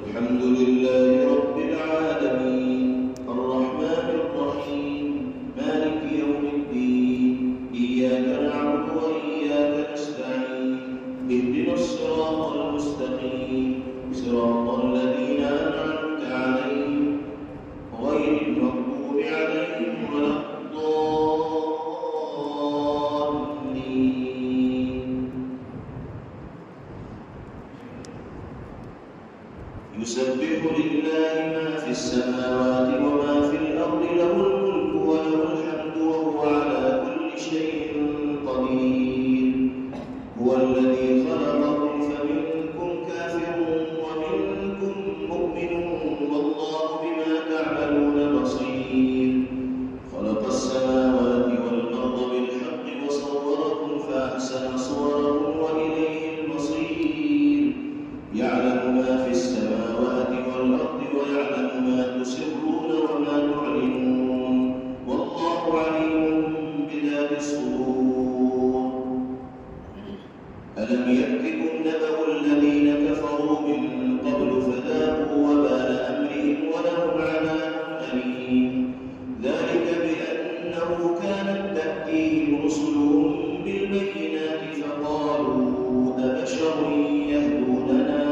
الحمد لله رب العالمين الرحمن الرحيم مالك يوم الدين إياك نعبد وإياك نستعين اهدنا الصراط المستقيم صراط الذين أنعمت عليهم غير المغضوب عليهم ولا الضالين. يسبح لله ما في السماوات وما في الأرض له الملك وله الحمد وهو على كل شيء قدير. هو الذي خلقكم فمنكم كافر ومنكم مؤمن والله بما تعملون بصير. خلق السماوات والأرض بالحق وصوركم فأحسن صوركم وإليه المصير. يعلم ما في السماوات والأرض ويعلم ما تسرون وما تعلنون والله عليم بذات الصدور. ألم يأتكم نبأ الذين كفروا من قبل فذاقوا وبال أمرهم ولهم عذاب أليم. ذلك بأنه كانت تأتيهم رسلهم بالبينات فقالوا أبشر يهدوننا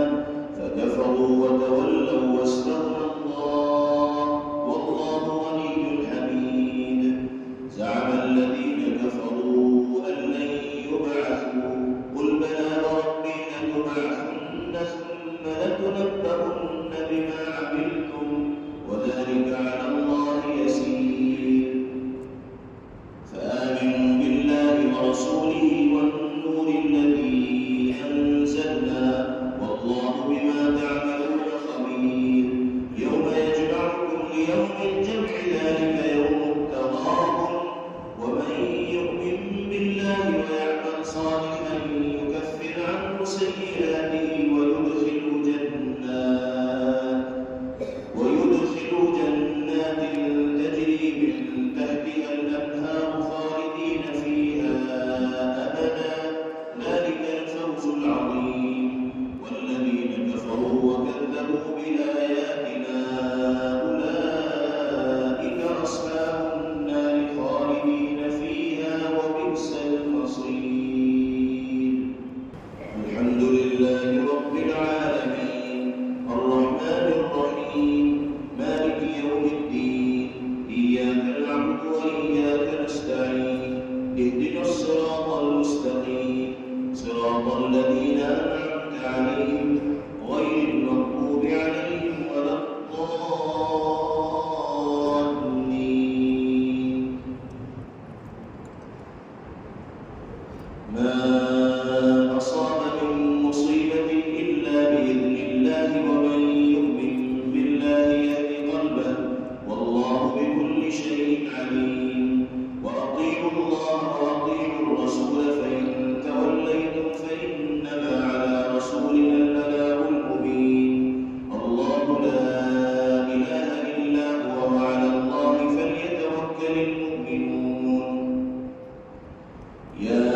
فكفروا وتولوا واستغنى الله والله غني حميد. زعم الذين كفروا أن لن يبعثوا قل بلى وربي لتبعثن ثم لتنبؤن بما عملتم وذلك على الله يسير. فآمنوا بالله ورسوله والنور الذي أنزلنا والله بما تعملون خبير. يوم يجمعكم ليوم الجمع ذلك يوم التغابن ومن يؤمن بالله ويعمل صالحا يكفر عنه سيئاته ويدخله جنات تجري من تحتها الأنهار خالدين فيها أبدا ذلك الفوز العظيم. والذين كفروا وكذبوا بآياتنا أولئك أصحاب النار خالدين فيها وبئس المصير. الحمد لله رب العالمين الرحمن الرحيم مالك يوم الدين إياك نعبد وإياك نستعين اهدنا الصراط المستقيم صراط الذين أنعمت عليهم غير المغضوب عليهم ولا الضالين. ما أصاب من مصيبة إلا بإذن الله ومن يؤمن بالله يهد قلبه والله بكل شيء عليم. وأطيعوا الله وأطيعوا الرسول فإن توليتم فإنما على رسولنا البلاغ المبين. الله لا إله إلا هو وعلى الله فليتوكل المؤمنون. يا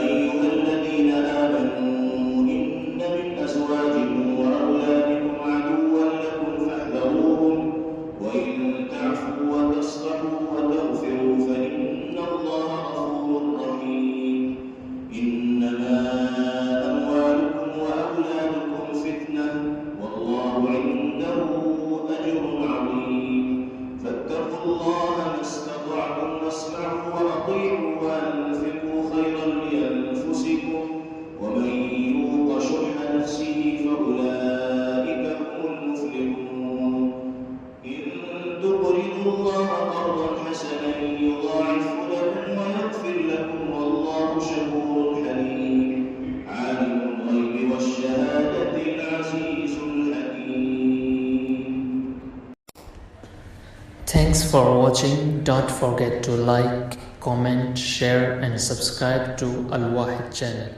أيها الذين آمنوا إن من أزواجكم وأولادكم عدوا لكم فاحذروهم وإن تعفوا وتصفحوا وتغفروا فإن الله غفور رحيم. إنما أموالكم وأولادكم فتنة والله عنده أجر عظيم. فاتقوا الله ما استطعتم واسمعوا وأطيعوا وأنفقوا خيرا لأنفسكم ومن يوق شح نفسه فأولئك هم المفلحون. إن تقرضوا الله قرضا حسنا يضاعفه لكم ويغفر لكم والله شكور حليم. عالم الغيب والشهادة العزيز الحكيم. Thanks for watching. Don't forget to like, comment, share and subscribe to Al Wahid channel.